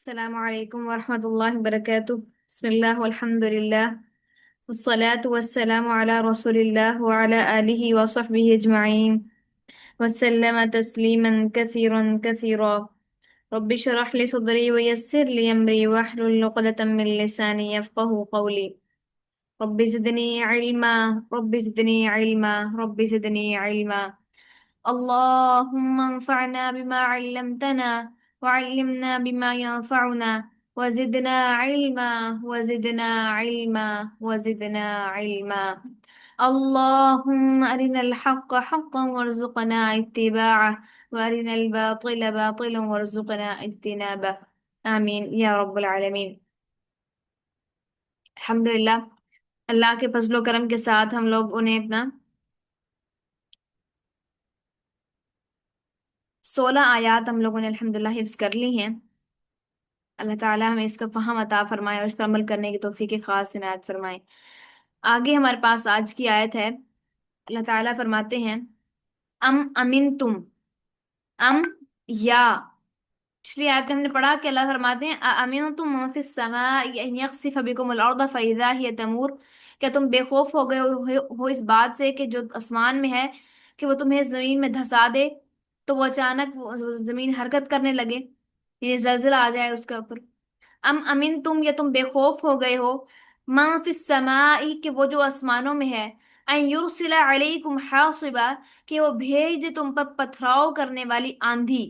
السلام عليكم ورحمة الله وبركاته. بسم الله والحمد لله والصلاة والسلام على رسول الله وعلى آله وصحبه أجمعين وسلم تسليما كثيرا كثيرا. رب اشرح لي صدري ويسر لي أمري واحلل عقدة من لساني يفقه قولي. رب زدني علما رب زدني علما رب زدني علما. اللهم انفعنا بما علمتنا وعلمنا بما ينفعنا وزدنا علما وزدنا علما وزدنا علما. اللهم أرنا الحق حقا وارزقنا اتباعه وأرنا الباطل باطلا وارزقنا اجتنابه. آمين يا رب العالمين. الحمدللہ، اللہ کے فضل و کرم کے ساتھ ہم لوگ انہیں اپنا 16 آیات ہم لوگوں نے الحمدللہ حفظ کر لی ہیں۔ اللہ تعالیٰ ہمیں اس کا فہم عطا فرمائے اور اس پر عمل کرنے کی توفیق خاص عنایت فرمائے۔ آگے ہمارے پاس آج کی آیت ہے۔ اللہ تعالیٰ فرماتے ہیں ام امن تم، ام یا پچھلی آیت میں ہم نے پڑھا کہ اللہ فرماتے ہیں امن تم من فی السماء ان یخسف بکم الارض فاذا ہی تمور، کیا تم بے خوف ہو گئے ہو اس بات سے کہ جو آسمان میں ہے کہ وہ تمہیں زمین میں دھسا دے تو وہ اچانک وہ زمین حرکت کرنے لگے، یعنی زلزلہ آ جائے اس کے اوپر۔ ام امین تم، یا تم بے خوف ہو گئے ہو، من فی السماء کہ وہ جو آسمانوں میں ہے، ان یرسل علیکم حاصبا کہ وہ بھیج دے تم پر پتھراؤ کرنے والی آندھی،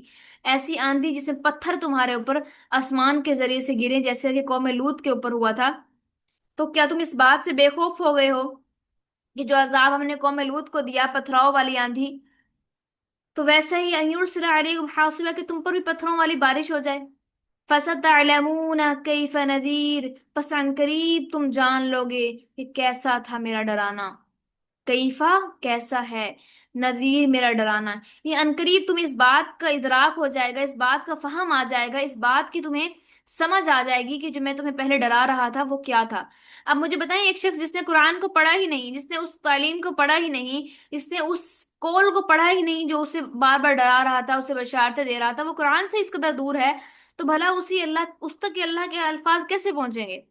ایسی آندھی جس میں پتھر تمہارے اوپر آسمان کے ذریعے سے گرے، جیسے کہ قوم لوط کے اوپر ہوا تھا۔ تو کیا تم اس بات سے بے خوف ہو گئے ہو کہ جو عذاب ہم نے قوم لوط کو دیا، پتھراؤ والی آندھی، تو ویسا ہی ان یرسل علیکم حاصبا کہ تم پر بھی پتھروں والی بارش ہو جائے۔ فَسَتَعْلَمُونَ كَيْفَ نَذِيرٌ پس عن قریب تم جان لوگے کہ کیسا تھا میرا ڈرانا، کیفا کیسا ہے، نذیر میرا ڈرانا، یہ ان قریب تمہیں اس بات کا ادراک ہو جائے گا، اس بات کا فہم آ جائے گا، اس بات کی تمہیں سمجھ آ جائے گی کہ جو میں تمہیں پہلے ڈرا رہا تھا وہ کیا تھا۔ اب مجھے بتائیں، ایک شخص جس نے قرآن کو پڑھا ہی نہیں، جس نے اس تعلیم کو پڑھا ہی نہیں، جس نے اس قول کو پڑھا ہی نہیں جو اسے بار بار ڈرا رہا تھا، اسے بشارتیں دے رہا تھا، وہ قرآن سے اس قدر دور ہے، تو بھلا اس تک اللہ کے الفاظ کیسے پہنچیں گے؟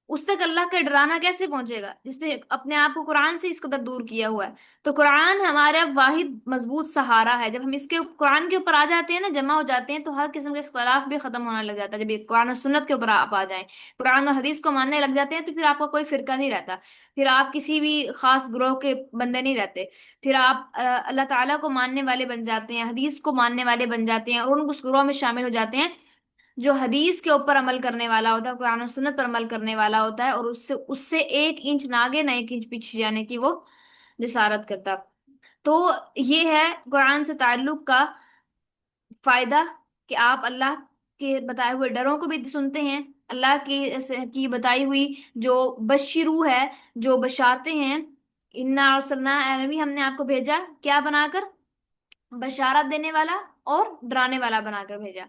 اس تک اللہ کا ڈرانا کیسے پہنچے گا جس نے اپنے آپ کو قرآن سے اس قدر دور کیا ہوا ہے؟ تو قرآن ہمارا واحد مضبوط سہارا ہے۔ جب ہم اس کے قرآن کے اوپر آ جاتے ہیں نا، جمع ہو جاتے ہیں، تو ہر قسم کے اختلاف بھی ختم ہونے لگ جاتا ہے۔ جب یہ قرآن و سنت کے اوپر آپ آ جائیں، قرآن و حدیث کو ماننے لگ جاتے ہیں، تو پھر آپ کا کوئی فرقہ نہیں رہتا، پھر آپ کسی بھی خاص گروہ کے بندے نہیں رہتے، پھر آپ اللہ تعالیٰ کو ماننے والے بن جاتے ہیں، حدیث کو ماننے والے بن جاتے ہیں، اور ان اس گروہ میں شامل ہو جاتے ہیں جو حدیث کے اوپر عمل کرنے والا ہوتا ہے، قرآن و سنت پر عمل کرنے والا ہوتا ہے، اور اس سے 1 انچ نہ آگے نہ 1 انچ پیچھے جانے کی وہ جسارت کرتا۔ تو یہ ہے قرآن سے تعلق کا فائدہ کہ آپ اللہ کے بتائے ہوئے ڈروں کو بھی سنتے ہیں، اللہ کی بتائی ہوئی جو بشرو ہے، جو بشارتے ہیں، انا ارسلنا اے نبی ہم نے آپ کو بھیجا کیا بنا کر؟ بشارت دینے والا اور ڈرانے والا بنا کر بھیجا۔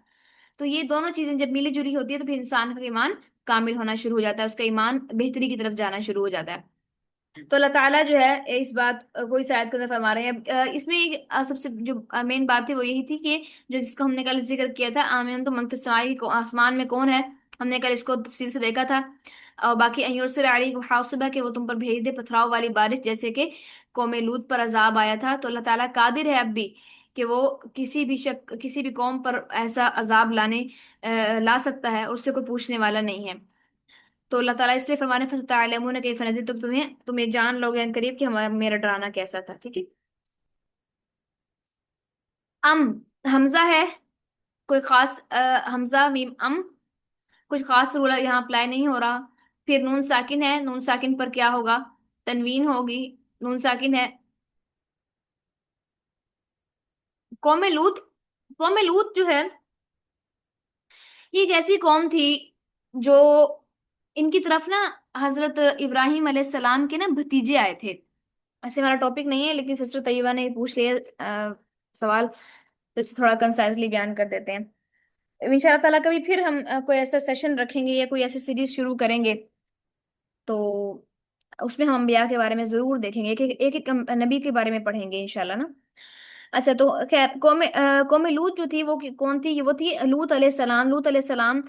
تو یہ دونوں چیزیں جب ملی جلی ہوتی ہے تو پھر انسان کا ایمان کامل ہونا شروع ہو جاتا ہے، اس کا ایمان بہتری کی طرف جانا شروع ہو جاتا ہے۔ تو اللہ تعالیٰ جو ہے اس بات کو اس آیت کے اندر فرما رہے ہیں۔ اس میں سب سے جو مین بات تھی وہ یہی تھی کہ جو جس کو ہم نے کل ذکر کیا تھا، آمین تو منفی سمائی کو آسمان میں کون ہے، ہم نے کل اس کو تفصیل سے دیکھا تھا۔ اور باقی ان یرسل علیکم حاصبا کہ وہ تم پر بھیج دے پتھراؤ والی بارش، جیسے کہ قوم لوط پر عذاب آیا تھا۔ تو اللہ تعالیٰ قادر ہے اب بھی کہ وہ کسی بھی قوم پر ایسا عذاب لا سکتا ہے، اور اس سے کوئی پوچھنے والا نہیں ہے۔ تو اللہ تعالیٰ اس لیے فرمانے فَسَتَعْلَمُونَ كَيْفَ نَذِرْ تم یہ جان لوگے ان قریب کہ میرا ڈرانا کیسا تھا، ٹھیک ہے۔ ام حمزہ ہے، کوئی خاص حمزہ میم ام، کچھ خاص رول یہاں اپلائی نہیں ہو رہا۔ پھر نون ساکن ہے، نون ساکن پر کیا ہوگا؟ تنوین ہوگی، نون ساکن ہے۔ قوم لوط، قوم لوط جو ہے یہ ایک ایسی قوم تھی جو ان کی طرف نا حضرت ابراہیم علیہ السلام کے نا بھتیجے آئے تھے۔ ایسے ہمارا ٹاپک نہیں ہے، لیکن سسٹر طیبہ نے پوچھ لیا سوال، تو اسے تھوڑا کنسائزلی بیان کر دیتے ہیں۔ ان شاء اللہ تعالیٰ کبھی پھر ہم کوئی ایسا سیشن رکھیں گے یا کوئی ایسی سیریز شروع کریں گے، تو اس میں ہم انبیاء کے بارے میں ضرور دیکھیں گے کہ ایک ایک نبی کے بارے میں پڑھیں گے انشاءاللہ نا۔ अच्छा, तो खैर कौम लूत जो थी वो कौन थी? वो थी लूत अलैहिस्सलाम। लूत अलैहिस्सलाम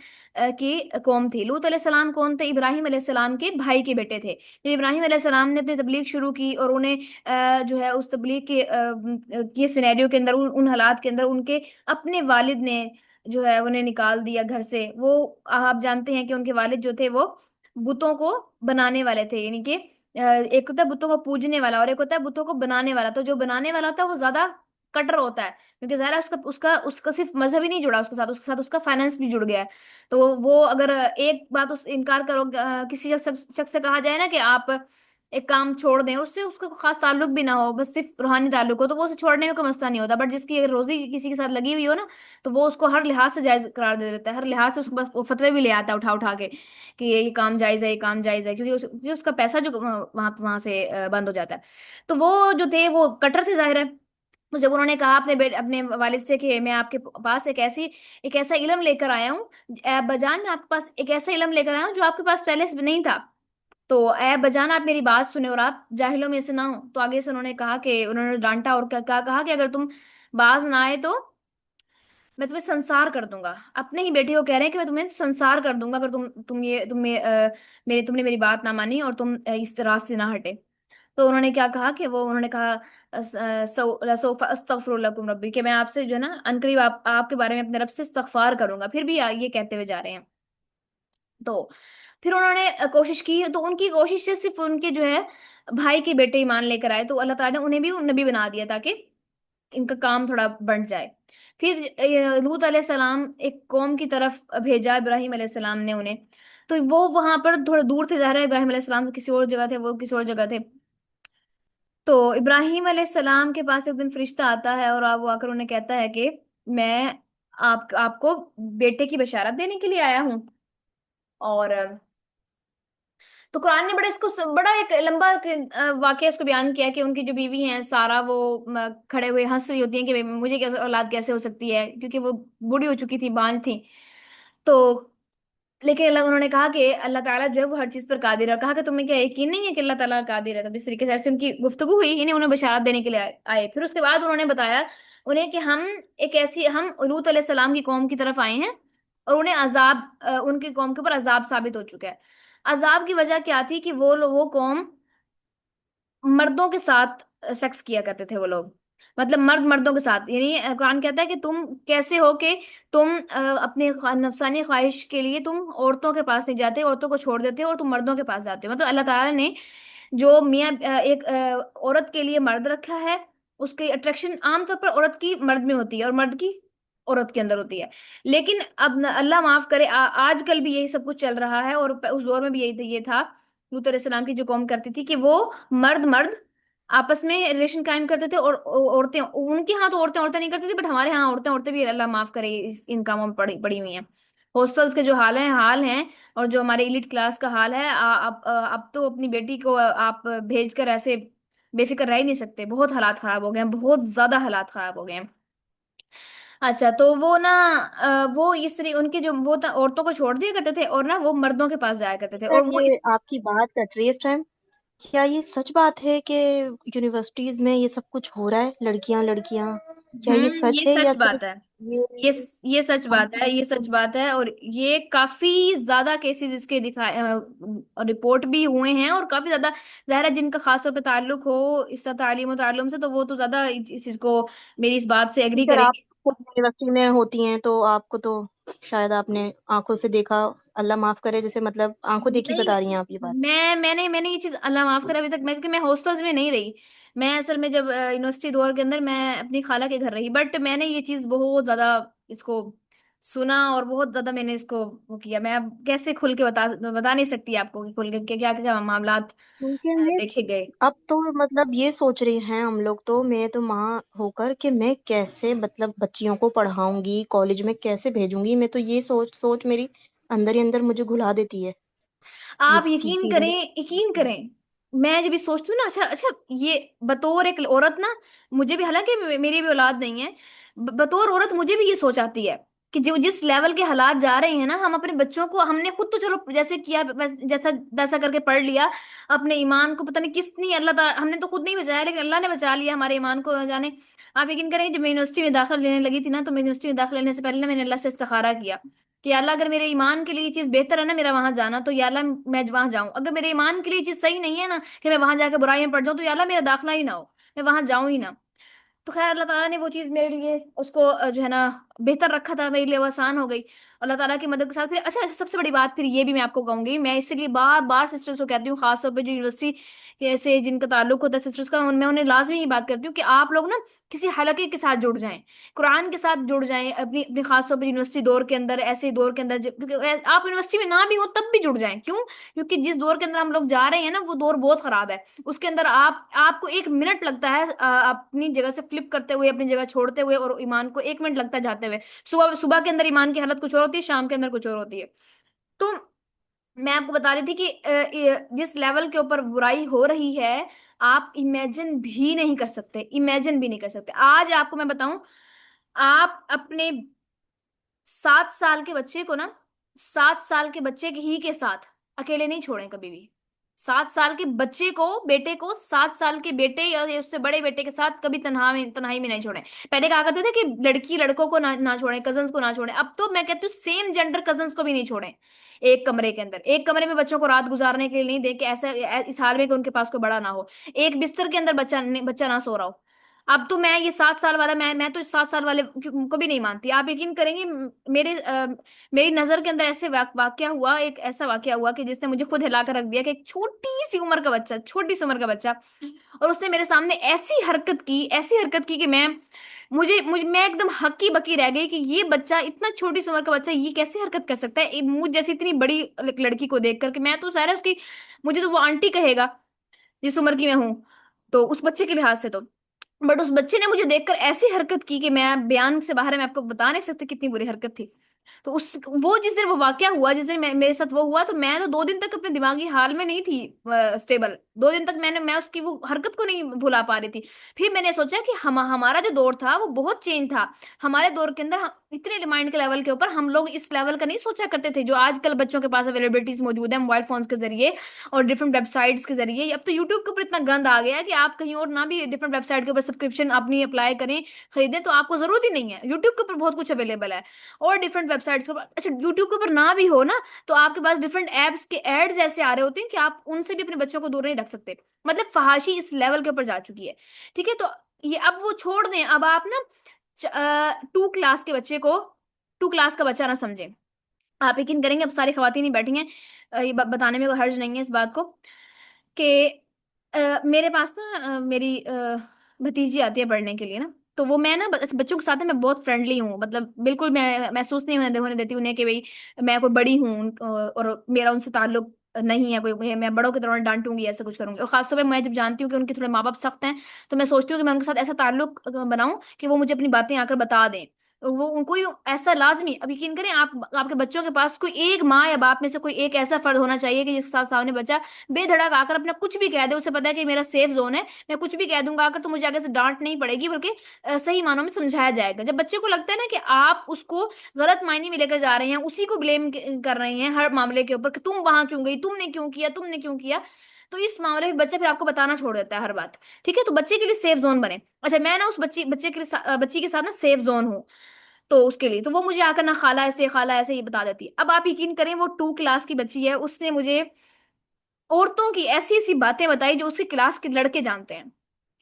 की कौम थी। लूत अलैहिस्सलाम कौन थे? इब्राहिम अलैहिस्सलाम के भाई के बेटे थे। जब इब्राहिम अलैहिस्सलाम ने अपनी तबलीग शुरू की और उन्हें जो है उस तबलीग के सिनेरियो के अंदर, उन हालात के अंदर उनके अपने वालिद ने जो है उन्हें निकाल दिया घर से। वो आप जानते हैं कि उनके वालिद जो थे वो बुतों को बनाने वाले थे, यानी कि एक होता है बुतों को पूजने वाला और एक होता है बुतों को बनाने वाला। तो जो बनाने वाला होता है वो ज्यादा कटर होता है, क्योंकि ज़ाहिर है उसका उसका उसका सिर्फ मजहब ही नहीं जुड़ा उसके साथ उसका फाइनेंस भी जुड़ गया है। तो वो अगर एक बात उस इनकार करो, किसी शख्स से कहा जाए ना कि आप एक काम छोड़ दें, उससे उसका कोई खास ताल्लुक भी ना हो, बस सिर्फ रूहानी ताल्लुक हो, तो वो उसे छोड़ने में कोई मसला नहीं होता। बट जिसकी अगर रोजी किसी के साथ लगी हुई हो ना, तो वो उसको हर लिहाज से जायज करार दे देता है, हर लिहाज से उसको बस वो फतवे भी ले आता है उठा उठा के कि ये काम जायज है, ये काम जायज है, क्योंकि उसका पैसा जो वहां से बंद हो जाता है। तो वो जो थे वो कट्टर थे, जाहिर है। तो जब उन्होंने कहा अपने वालिद से कि मैं आपके पास एक ऐसा इल्म लेकर आया हूँ, ऐ बजान मैं आपके पास एक ऐसा इल्म लेकर आया हूँ जो आपके पास पहले से नहीं था, तो ऐ बजान आप मेरी बात सुने और आप जाहिलों में से ना हो। तो आगे से उन्होंने कहा कि उन्होंने डांटा और क्या कहा कि अगर तुम बाज ना आए तो मैं तुम्हें संसार कर दूंगा। अपने ही बेटे को कह रहे हैं कि मैं तुम्हें संसार कर दूंगा अगर तुमने मेरी बात ना मानी और तुम इस रास्ते से ना हटे। तो उन्होंने क्या कहा कि वो उन्होंने कहा सोफा अस्तगफिरु लकुम रब्बी, कि मैं आपसे जो है ना अनकरीब आपके बारे में अपने रब से इस्तगफार करूंगा। फिर भी ये कहते हुए जा रहे हैं। तो फिर उन्होंने कोशिश की, तो उनकी कोशिश से सिर्फ उनके जो है भाई के बेटे ईमान लेकर आए, तो अल्लाह ताला ने उन्हें भी नबी बना दिया ताकि इनका काम थोड़ा बढ़ जाए। फिर लूत अलैहिस्सलाम एक कौम की तरफ भेजा इब्राहिम अलैहिस्सलाम ने उन्हें। तो वो वहां पर थोड़ा दूर थे, जा रहा है इब्राहिम अलैहिस्सलाम किसी और जगह थे, वो किसी और जगह थे। तो इब्राहिम अलैहिस्सलाम के पास एक दिन फरिश्ता आता है और वो आकर उन्हें कहता है कि मैं आपको बेटे की बशारत देने के लिए आया हूँ। और तो कुरान ने बड़ा एक लंबा वाकया इसको बयान किया कि उनकी जो बीवी हैं सारा, वो खड़े हुए हंस रही होती हैं कि मुझे कैसे औलाद कैसे हो सकती है, क्योंकि वो बूढ़ी हो चुकी थी, बांझ थी। तो लेकिन उन्होंने कहा कि अल्लाह ताला जो है वो हर चीज पर कादिर है, और कहा कि तुम्हें क्या यकीन नहीं है कि अल्लाह ताला कादिर है? तो इस तरीके से ऐसे उनकी गुफ्तगू हुई, इन्हें उन्हें बशारत देने के लिए आए। फिर उसके बाद उन्होंने बताया उन्हें कि हम लूत अलैहिस्सलाम की कौम की तरफ आए हैं और उन्हें उनकी कौम के ऊपर अजाब साबित हो चुका है। अजाब की वजह क्या थी कि वो कौम मर्दों के साथ सेक्स किया करते थे वो लोग, मतलब मर्द मर्दों के साथ। यानी कुरान कहता है कि तुम कैसे हो कि तुम अपने नफसानी ख्वाहिश के लिए तुम औरतों के पास नहीं जाते, औरतों को छोड़ देते हो और तुम मर्दों के पास जाते हो। मतलब अल्लाह ताला ने जो मियाँ एक औरत के लिए मर्द रखा है, उसकी अट्रैक्शन आमतौर पर औरत की मर्द में होती है और मर्द की औरत के अंदर होती है। लेकिन अब अल्लाह माफ करे, आजकल भी यही सब कुछ चल रहा है, और उस दौर में भी ये था। लूत अलैहिस्सलाम की जो कौम करती थी कि वो मर्द मर्द आपस में रिलेशन कायम करते थे, और औरतें उनके यहाँ तो औरतें औरतें नहीं करती थी, बट हमारे यहाँ औरतें औरतें भी, अल्लाह माफ करे, इन कामों में पड़ी पड़ी हुई हैं। हॉस्टल्स के जो हाल हैं और जो हमारे इलीट क्लास का हाल है, अब तो अपनी बेटी को आप भेज कर ऐसे बेफिक्र रह ही नहीं सकते। बहुत हालात खराब हो गए हैं, बहुत ज्यादा हालात खराब हो गए हैं। अच्छा, तो वो ना वो इस तरह उनके जो वो औरतों को छोड़ दिया करते थे और ना वो मर्दों के पास जाया करते थे, सर और वो ये इस आपकी बात कट रही है इस टाइम। क्या ये सच बात है कि यूनिवर्सिटीज में ये सब कुछ हो रहा है, लड़कियां लड़कियां? क्या ये ये सच है या सच सिर्फ बात है। ये ये ये सच हम बात है, ये सच बात है, और ये काफी ज्यादा केसेस इसके दिखाए रिपोर्ट भी हुए हैं, और काफी ज्यादा ज़ाहिर है जिनका खास तौर पे ताल्लुक हो इस तालीम और ताल्लुम से, तो वो तो ज्यादा इस चीज को, मेरी इस बात से एग्री सर आप करेंगे। खुद यूनिवर्सिटी में होती हैं तो आपको तो शायद आपने आंखों से देखा। अल्लाह माफ करे, जैसे मतलब आंखों देखी नहीं, बता रही हैं आप ये बात। मैंने ये चीज, अल्लाह माफ करे, अभी तक मैं, क्योंकि मैं हॉस्टल्स में नहीं रही। मैं असल में जब यूनिवर्सिटी दौर के अंदर मैं अपनी खाला के घर रही, बट मैंने ये चीज बहुत ज्यादा इसको सुना और बहुत ज्यादा मैंने इसको वो किया। मैं अब कैसे खुल के बता नहीं सकती आपको कि खुल के क्या क्या मामलात मुमकिन है। देखे गए। अब तो मतलब ये सोच रहे हैं हम लोग, तो मैं तो माँ होकर कि मैं कैसे मतलब बच्चियों को पढ़ाऊंगी, कॉलेज में कैसे भेजूंगी, मैं तो ये सोच सोच मेरी अंदर ही अंदर मुझे घुला देती है ये आप यकीन चीजें। करें, यकीन करें, मैं जब भी सोचती हूँ ना, अच्छा अच्छा, ये बतौर एक औरत ना, मुझे भी, हालांकि मेरी भी औलाद नहीं है, बतौर औरत मुझे भी ये सोच आती है कि जो जिस लेवल के हालात जा रहे हैं ना, हम अपने बच्चों को, हमने खुद तो चलो जैसे किया जैसा वैसा करके पढ़ लिया, अपने ईमान को पता नहीं किसने, अल्लाह ताला, हमने तो खुद नहीं बचाया लेकिन अल्लाह ने बचा लिया हमारे ईमान को, न जाने आप यकीन करेंगे, जब मैं यूनिवर्सिटी में दाखिला लेने लगी थी ना, तो मैं यूनिवर्सिटी में दाखिला लेने से पहले ना मैंने अल्लाह से इस्तिखारा किया कि या अल्लाह, अगर मेरे ईमान के लिए ये चीज बेहतर है ना मेरा वहां जाना, तो या अल्लाह मैं वहां जाऊं। अगर मेरे ईमान के लिए ये चीज सही नहीं है ना कि मैं वहां जाकर बुराई में पड़ जाऊं, तो या अल्लाह मेरा दाखिला ही ना हो, मैं वहां जाऊं ही ना। तो खैर अल्लाह ताला ने वो चीज़ मेरे लिए उसको जो है ना बेहतर रखा था, मेरे लिए वो आसान हो गई अल्लाह ताला की मदद के साथ। फिर अच्छा, सबसे बड़ी बात फिर ये भी मैं आपको कहूंगी, मैं इसलिए बार बार सिस्टर्स को कहती हूँ, खासतौर पे जो यूनिवर्सिटी से जिनका ताल्लुक होता है सिस्टर्स का, मैं उन्हें लाजमी ये बात करती हूँ कि आप लोग ना किसी हलके के साथ जुड़ जाएं, कुरान के साथ जुड़ जाएं, अपनी अपनी खासतौर पर यूनिवर्सिटी दौर के अंदर, ऐसे दौर के अंदर क्योंकि आप यूनिवर्सिटी में ना भी हो तब भी जुड़ जाएं। क्यों? क्योंकि जिस दौर के अंदर हम लोग जा रहे हैं ना, वो दौर बहुत खराब है। उसके अंदर आपको 1 मिनट लगता है अपनी जगह से फ्लिप करते हुए, अपनी जगह छोड़ते हुए, और ईमान को 1 मिनट लगता है जाते हुए। सुबह सुबह के अंदर ईमान की हालत कुछ और होती है, शाम के अंदर कुछ और होती है। तो मैं आपको बता रही थी कि जिस लेवल के ऊपर बुराई हो रही है, आप इमेजिन भी नहीं कर सकते, इमेजिन भी नहीं कर सकते। आज आपको मैं बताऊं, आप अपने 7 साल के बच्चे को ना, 7 साल के बच्चे ही के साथ अकेले नहीं छोड़ें कभी भी। 7 साल के बच्चे को, बेटे को, 7 साल के बेटे या उससे बड़े बेटे के साथ कभी तन्हाई में नहीं छोड़ें। पहले कहा करते थे कि लड़की लड़कों को ना छोड़ें, कजन्स को ना छोड़ें, अब तो मैं कहती हूँ सेम जेंडर कजन्स को भी नहीं छोड़ें। एक कमरे के अंदर, एक कमरे में बच्चों को रात गुजारने के लिए नहीं दे, कि ऐसा इस हाल में कि उनके पास कोई बड़ा ना हो, एक बिस्तर के अंदर बच्चा ना सो रहा हो। अब तो मैं ये 7 साल वाला, मैं तो 7 साल वाले को भी नहीं मानती। आप यकीन करेंगे, मेरी नजर के अंदर ऐसे वाकया हुआ, एक ऐसा वाकया हुआ कि जिसने मुझे खुद हिला कर रख दिया, कि एक छोटी सी उम्र का बच्चा, छोटी सी उम्र का बच्चा, और उसने मेरे सामने ऐसी हरकत की कि मुझे मुझे मैं एकदम हक्की बकी रह गई कि ये बच्चा, इतना छोटी सी उम्र का बच्चा, ये कैसे हरकत कर सकता है मुझ जैसी इतनी बड़ी लड़की को देख करके। मैं तो सारा उसकी, मुझे तो वो आंटी कहेगा जिस उम्र की मैं हूं, तो उस बच्चे के लिहाज से तो। बट उस बच्चे ने मुझे देखकर ऐसी हरकत की कि मैं बयान से बाहर है, मैं आपको बता नहीं सकती कितनी बुरी हरकत थी। तो उस वो जिस दिन वो वाकया हुआ, जिस दिन मेरे साथ वो हुआ, तो मैं तो 2 दिन तक अपने दिमागी हाल में नहीं थी स्टेबल। 2 दिन तक मैं उसकी वो हरकत को नहीं भुला पा रही थी। फिर मैंने सोचा कि हमारा जो दौर था वो बहुत चेंज था। हमारे दौर के अंदर इतने माइंड के लेवल के ऊपर हम लोग इस लेवल का नहीं सोचा करते थे जो आजकल बच्चों के पास अवेलेबिलिटीज मौजूद है मोबाइल फोन्स के जरिए और डिफरेंट वेबसाइट्स के जरिए। अब तो यूट्यूब के ऊपर इतना गंद आ गया है कि आप कहीं और ना भी डिफरेंट वेबसाइट के ऊपर सब्सक्रिप्शन अपनी अप्लाई करें, खरीदें, तो आपको जरूरत ही नहीं है। यूट्यूब के ऊपर बहुत कुछ अवेलेबल है, और डिफरेंट वेबसाइट्स के ऊपर। अच्छा, यूट्यूब के ऊपर ना भी हो ना, तो आपके पास डिफरेंट एप्स के एड्स ऐसे आ रहे होते हैं कि आप उनसे भी अपने बच्चों को दूर नहीं रख सकते। मतलब फहाशी इस लेवल के ऊपर जा चुकी है। ठीक है, तो ये अब वो छोड़ दें। अब आप ना 2 क्लास के बच्चे को 2 क्लास का बच्चा ना समझें। आप यकीन करेंगे, अब सारी खवातीन ही बैठी हैं, ये बताने में कोई हर्ज नहीं है इस बात को, कि मेरे पास ना मेरी भतीजी आती है पढ़ने के लिए ना, तो वो मैं ना बच्चों के साथ है, मैं बहुत फ्रेंडली हूँ, मतलब बिल्कुल मैं महसूस नहीं होने देती उन्हें कि भाई मैं कोई बड़ी हूँ और मेरा उनसे ताल्लुक नहीं है कोई, मैं बड़ों की तरह डांटूंगी, ऐसा कुछ करूंगी। और खासतौर पे मैं जब जानती हूँ कि उनके थोड़े माँ बाप सख्त हैं, तो मैं सोचती हूँ कि मैं उनके साथ ऐसा ताल्लुक बनाऊं कि वो मुझे अपनी बातें आकर बता दें। तो वो उनको ही ऐसा लाजमी, अब यकीन करें, आप आपके बच्चों के पास कोई एक माँ या बाप में से कोई एक ऐसा फर्द होना चाहिए कि जिसके साथ सामने बच्चा बेधड़क आकर अपना कुछ भी कह दे, उसे पता है कि मेरा सेफ जोन है, मैं कुछ भी कह दूंगा आकर तो मुझे आगे से डांट नहीं पड़ेगी, बल्कि सही मानों में समझाया जाएगा। जब बच्चे को लगता है ना कि आप उसको गलत मायने में लेकर जा रहे हैं, उसी को ब्लेम कर रहे हैं हर मामले के ऊपर कि तुम वहां क्यों गई, तुमने क्यों किया, तो इस मामले में बच्चा फिर आपको बताना छोड़ देता है हर बात। ठीक है, तो बच्चे के लिए सेफ जोन बने। अच्छा, मैं ना उस बच्चे के लिए बच्ची के साथ ना सेफ जोन हूँ, तो उसके लिए तो वो मुझे आकर ना खाला ऐसे ये बता देती है। अब आप यकीन करें, वो 2 क्लास की बच्ची है, उसने मुझे औरतों की ऐसी ऐसी बातें बताई जो उसकी क्लास के लड़के जानते हैं,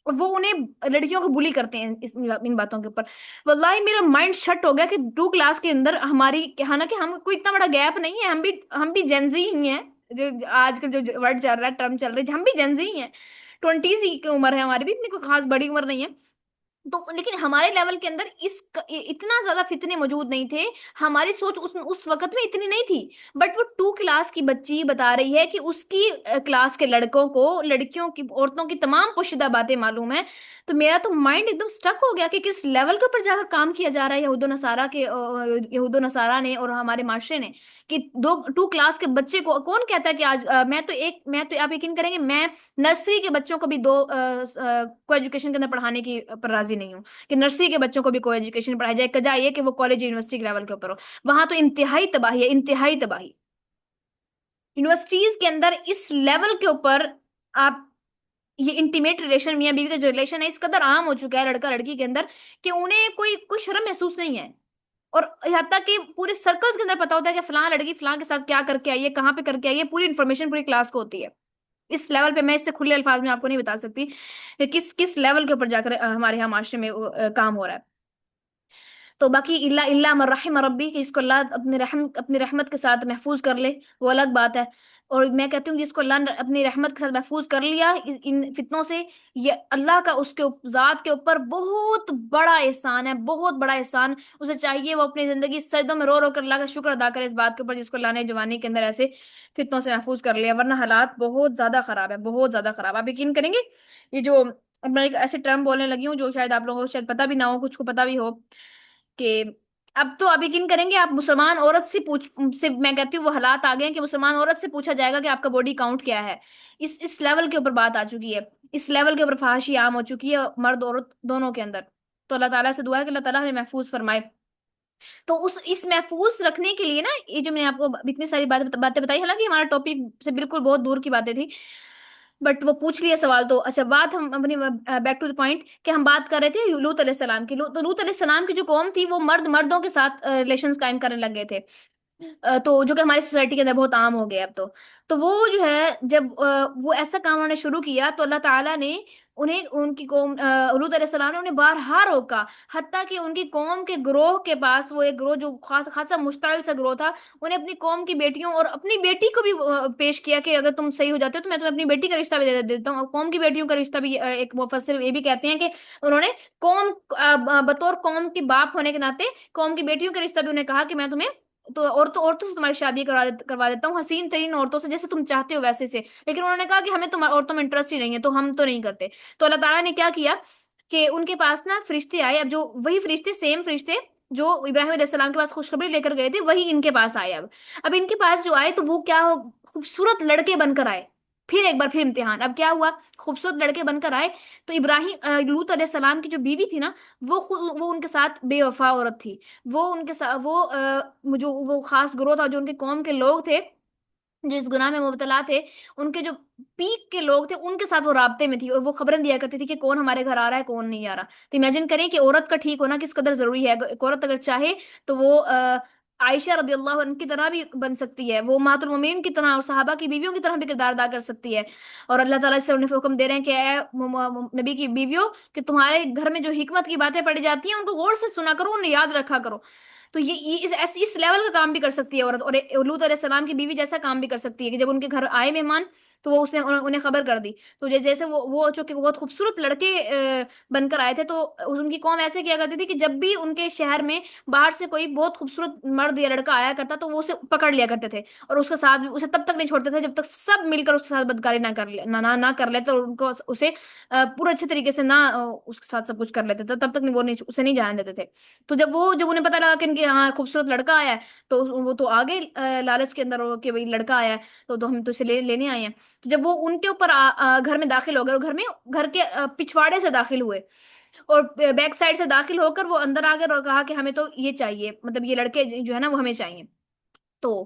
और वो उन्हें, लड़कियों को बुली करते हैं इन बातों के ऊपर। वल्लाही मेरा माइंड शट हो गया कि 2 क्लास के अंदर हमारी, हालांकि हम कोई इतना बड़ा गैप नहीं है, हम भी जेंजी ही हैं। जो आजकल जो वर्ड चल रहा है, टर्म चल रही है, हम भी जेंजी ही हैं। 20s की उम्र है हमारी भी, इतनी कोई खास बड़ी उम्र नहीं है। तो लेकिन हमारे लेवल के अंदर इतना ज्यादा फितने मौजूद नहीं थे, हमारी सोच उस वक्त में इतनी नहीं थी। बट वो 2 क्लास की बच्ची बता रही है कि उसकी क्लास के लड़कों को, लड़कियों की, औरतों की तमाम पोशीदा बातें मालूम है। तो मेरा तो माइंड एकदम स्टक हो गया कि किस लेवल के ऊपर जाकर काम किया जा रहा है यहूदो नसारा ने और हमारे माशरे ने, कि 2 क्लास के बच्चे को कौन कहता है कि आज मैं तो आप यकीन करेंगे, मैं नर्सरी के बच्चों को भी को एजुकेशन के अंदर पढ़ाने की पर राजी नहीं हूँ कि नर्सरी के बच्चों को भी को एजुकेशन पढ़ाई जाए, कजा ये कि वो कॉलेज यूनिवर्सिटी के लेवल के ऊपर हो। वहां तो इंतहाई तबाही है, इंतहाई तबाही। यूनिवर्सिटीज के अंदर इस लेवल के ऊपर आप ये इंटीमेट रिलेशन, मियां बीवी का जो रिलेशन है इस कदर आम हो चुका है लड़का लड़की के अंदर कि उन्हें कोई कोई शर्म महसूस नहीं है। और यहाँ तक कि पूरे सर्कल्स के अंदर पता होता है कि फलां लड़की फलां के साथ क्या करके आई है, कहाँ पे करके आई है, पूरी इन्फॉर्मेशन पूरी क्लास को होती है। इस लेवल पे मैं इससे खुले अल्फाज में आपको नहीं बता सकती कि किस किस लेवल के ऊपर जाकर हमारे यहाँ माशरे में काम हो रहा है। तो बाकी इल्ला इल्ला मन रहिम रब्बी, कि इसको अल्लाह अपनी रहमत के साथ महफूज कर ले, वो अलग बात है। और मैं कहती हूँ जिसको अल्लाह ने अपनी रहमत के साथ महफूज कर लिया इन फितनों से, ये अल्लाह का उसके जात के ऊपर बहुत बड़ा एहसान है, बहुत बड़ा एहसान। उसे चाहिए वो अपनी जिंदगी सजदों में रो रो कर अल्लाह का शुक्र अदा करे इस बात के ऊपर जिसको अल्लाह ने जवानी के अंदर ऐसे फितनों से महफूज कर लिया, वरना हालात बहुत ज्यादा खराब है, बहुत ज्यादा खराब। आप यकीन करेंगे, ये जो अब मैं एक ऐसे टर्म बोलने लगी हूँ जो शायद आप लोगों को शायद पता भी ना हो, कुछ को पता भी हो, कि अब तो आप यकीन करेंगे, आप मुसलमान औरत से मैं कहती हूँ वो हालात आ गए हैं कि मुसलमान औरत से पूछा जाएगा कि आपका बॉडी काउंट क्या है। इस लेवल के ऊपर बात आ चुकी है, इस लेवल के ऊपर फहाशी आम हो चुकी है मर्द औरत दोनों के अंदर। तो अल्लाह ताला से दुआ है कि अल्लाह ताला हमें महफूज फरमाए। तो उस इस महफूज रखने के लिए ना, ये जो मैंने आपको इतनी सारी बातें बताई, हालांकि हमारा टॉपिक से बिल्कुल बहुत दूर की बातें थी, बट वो पूछ लिया सवाल तो अच्छा। बात हम अपनी बैक टू द पॉइंट कि हम बात कर रहे थे लूत अलैहिस्सलाम की। तो लूत अलैहिस्सलाम की जो कौम थी वो मर्दों के साथ रिलेशंस कायम करने लग गए थे। तो जो कि हमारी सोसाइटी के अंदर बहुत आम हो गया अब तो वो जो है जब वो ऐसा काम उन्होंने शुरू किया तो अल्लाह ताला ने उन्हें उनकी कौम लूत अलैहिस्सलाम ने उन्हें बारहा रोका। हत्ता कि उनकी कौम के ग्रोह के पास, वो एक ग्रोह जो खासा मुश्ताइल सा ग्रोह था, उन्हें अपनी कौम की बेटियों और अपनी बेटी को भी पेश किया कि अगर तुम सही हो जाते हो तो मैं तुम्हें अपनी बेटी का रिश्ता भी दे देता हूँ। और कौम की बेटियों का रिश्ता भी एक मुफस्सिर ये भी कहते हैं कि उन्होंने कौम बतौर कौम के बाप होने के नाते कौम की बेटियों का रिश्ता भी उन्हें कहा कि मैं तुम्हें तो औरतों से तुम्हारी शादी करवा देता हूँ, हसीन तरीन औरतों से जैसे तुम चाहते हो वैसे से। लेकिन उन्होंने कहा कि हमें तुम औरतों में इंटरेस्ट ही नहीं है तो हम तो नहीं करते। तो अल्लाह ताला ने क्या किया कि उनके पास ना फरिश्ते आए। अब जो वही फरिश्ते, सेम फरिश्ते जो इब्राहिम अलैहिस्सलाम के पास खुशखबरी लेकर गए थे, वही इनके पास आए। अब इनके पास जो आए तो वो क्या हो, खूबसूरत लड़के बनकर आए। फिर एक बार फिर इम्तिहान, अब क्या हुआ, खूबसूरत लड़के बनकर आए। तो लूत अलैहिस्सलाम की जो बीवी थी ना, वो उनके साथ बेवफा औरत थी। वो उनके साथ जो वो खास ग्रोह था, जो उनके कौम के लोग थे जो इस गुनाह में मुबतला थे, उनके जो पीक के लोग थे उनके साथ वो राब्ते में थी और वो खबरें दिया करती थी कि कौन हमारे घर आ रहा है कौन नहीं आ रहा। तो इमेजिन करें कि औरत का ठीक होना किस कदर जरूरी है। एक औरत अगर चाहे तो वो आयशा रदी अल्लाह अन्हा की तरह भी बन सकती है, वो उम्महातुल मोमिनीन की तरह और सहाबा की बीवियों की तरह भी किरदार अदा कर सकती है। और अल्लाह ताला से उन्हें हुक्म दे रहे हैं कि नबी की बीवियों, कि तुम्हारे घर में जो हिकमत की बातें पढ़ी जाती हैं उनको गौर से सुना करो, उन्हें याद रखा करो। तो ये इस लेवल का काम भी कर सकती है औरत। और लूत अलैहिस्सलाम की बीवी जैसा काम भी कर सकती है कि जब उनके घर आए मेहमान तो वो उसने उन्हें खबर कर दी। तो जैसे वो जो कि बहुत खूबसूरत लड़के बनकर आए थे, तो उनकी कौम ऐसे किया करती थी कि जब भी उनके शहर में बाहर से कोई बहुत खूबसूरत मर्द या लड़का आया करता तो वो उसे पकड़ लिया करते थे और उसके साथ उसे तब तक नहीं छोड़ते थे जब तक सब मिलकर उसके साथ बदकारी ना कर ले ना कर लेते, और उनको उसे पूरे अच्छे तरीके से ना उसके साथ सब कुछ कर लेते थे, तब तक नहीं, वो नहीं उसे नहीं जाने देते थे। तो जब उन्हें पता लगा कि इनके यहाँ खूबसूरत लड़का आया है, तो वो तो आ गए लालच के अंदर कि भाई लड़का आया है तो हम तो इसे लेने आए हैं। तो जब वो उनके ऊपर घर में दाखिल हो गए, और घर के पिछवाड़े से दाखिल हुए और बैक साइड से दाखिल होकर वो अंदर आ गए और कहा कि हमें तो ये चाहिए, मतलब ये लड़के जो है ना वो हमें चाहिए। तो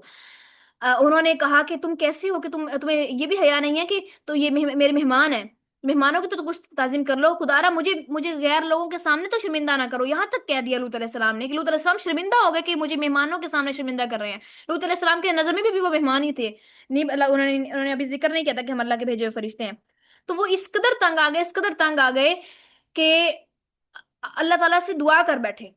उन्होंने कहा कि तुम कैसी हो कि तुम्हें ये भी हया नहीं है कि तो ये मेरे मेहमान हैं, मेहमानों की तो कुछ ताजीम कर लो, खुदारा मुझे मुझे गैर लोगों के सामने तो शर्मिंदा ना करो। यहाँ तक कह दिया लूत अलैहिस्सलाम ने कि लूत अलैहिस्सलाम शर्मिंदा हो गए कि मुझे मेहमानों के सामने शर्मिंदा कर रहे हैं। लूत अलैहिस्सलाम के नजर में भी वो मेहमान ही थे। नहीं उन्होंने अभी जिक्र नहीं किया था कि हम अल्लाह के भेजे हुए फरिश्ते हैं। तो वो इस कदर तंग आ गए, इस कदर तंग आ गए कि अल्लाह ताला से दुआ कर बैठे,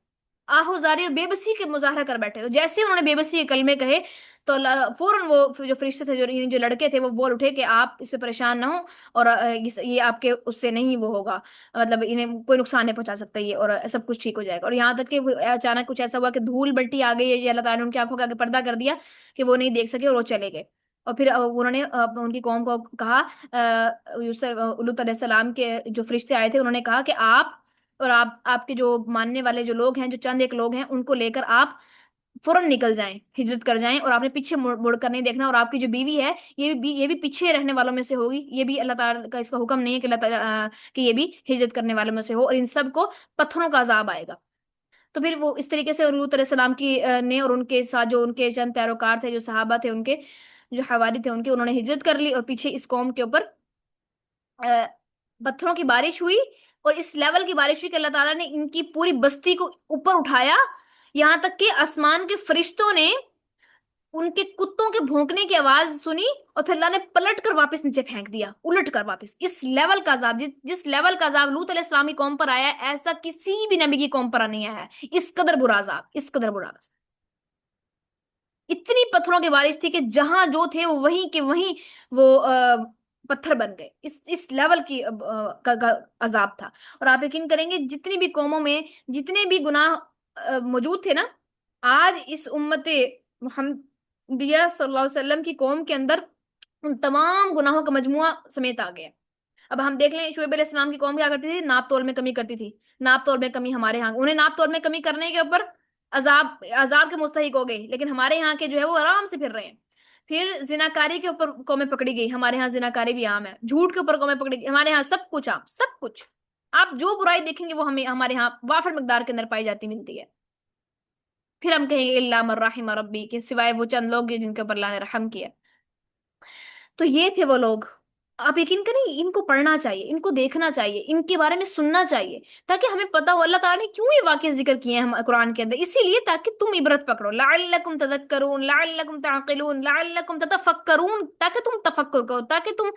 आहोजारी और बेबसी के मुजाहरा कर बैठे। तो जैसे ही उन्होंने बेबसी के कलमे कहे तो अल्लाह फौरन वो जो फरिश्ते थे, जो लड़के थे, वो बोल उठे कि आप इस पे परेशान ना हो, और ये आपके उससे नहीं वो होगा, मतलब इन्हें कोई नुकसान नहीं पहुंचा सकता ये, और सब कुछ ठीक हो जाएगा। और यहाँ तक कि अचानक कुछ ऐसा हुआ कि धूल बल्टी आ गई, ये अल्लाह ताला ने उनकी आंखों के आगे पर्दा कर दिया कि वो नहीं देख सके और वो चले गए। और फिर उन्होंने उनकी कौम को कहा, लूत अलैहिस्सलाम के जो फरिश्ते आए थे उन्होंने कहा कि आप और आपके जो मानने वाले जो लोग हैं, जो चंद एक लोग हैं, उनको लेकर आप फौरन निकल जाएं, हिजरत कर जाएं, और आपने पीछे मुड़ कर नहीं देखना। और आपकी जो बीवी है ये भी पीछे रहने वालों में से होगी, ये भी अल्लाह ताला का इसका हुक्म नहीं है कि अल्लाह ताला कि ये भी हिजरत करने वालों में से हो, और इन सब को पत्थरों का अजाब आएगा। तो फिर वो इस तरीके से लूत अलैहिस्सलाम की ने और उनके साथ जो उनके चंद पैरोकार थे, जो सहाबा थे उनके, जो हवारी थे उनके, उन्होंने हिजरत कर ली और पीछे इस कौम के ऊपर पत्थरों की बारिश हुई, और इस लेवल की बारिश हुई कि अल्लाह ताला ने इनकी पूरी बस्ती को ऊपर उठाया, यहां तक कि आसमान के फरिश्तों ने उनके कुत्तों के भौंकने की आवाज सुनी, और फिर अल्लाह ने पलट कर वापस नीचे फेंक दिया, उलट कर वापस। इस लेवल का अजाब, जिस लेवल का अजाब लूत अलैहिस्सलाम की कौम पर आया है, ऐसा किसी भी नबी की कौम पर नहीं आया है। इस कदर बुरा अजाब, इस कदर बुरा अजाब। इतनी पत्थरों की बारिश थी कि जहां जो थे वो वहीं के वहीं वो पत्थर बन गए। इस लेवल की अजाब था। और आप यकीन करेंगे, जितनी भी कौमों में जितने भी गुनाह मौजूद थे ना, आज इस उम्मत मुहम्मदिया सल्लल्लाहु अलैहि वसल्लम की कौम के अंदर उन तमाम गुनाहों का मजमुआ समेत आ गया। अब हम देख लें, शुएब अलैहिस्सलाम की कौम क्या करती थी, नाप तोल में कमी करती थी। नाप तोल में कमी, हमारे यहाँ उन्हें नाप तोल में कमी करने के ऊपर अजाब अजाब के मुस्तहिक हो गए, लेकिन हमारे यहाँ के जो है वो आराम से फिर रहे हैं। फिर जिनाकारी के ऊपर कौमें पकड़ी गई, हमारे यहाँ जिनाकारी भी आम है। झूठ के ऊपर कौमें पकड़ी गई, हमारे यहाँ सब कुछ आम, सब कुछ। आप जो बुराई देखेंगे वो हमें हमारे यहाँ वाफर मिकदार के अंदर पाई जाती मिलती है। फिर हम कहेंगे इल्ला मन रहिम रब्बी, के सिवाय वो चंद लोग हैं जिनके ऊपर अल्लाह ने रहम किया। तो ये थे वो लोग। आप यकीन करें, इनको पढ़ना चाहिए, इनको देखना चाहिए, इनके बारे में सुनना चाहिए, ताकि हमें पता हो अल्लाह ताला ने क्यों ये वाकये जिक्र किए हैं हम कुरान के अंदर। इसीलिए ताकि तुम इबरत पकड़ो, लअल्लकुम तदक्करून लअल्लकुम ताक़िलून लअल्लकुम ततफक्करून, ताकि तुम तफक्कुर करो, ताकि तुम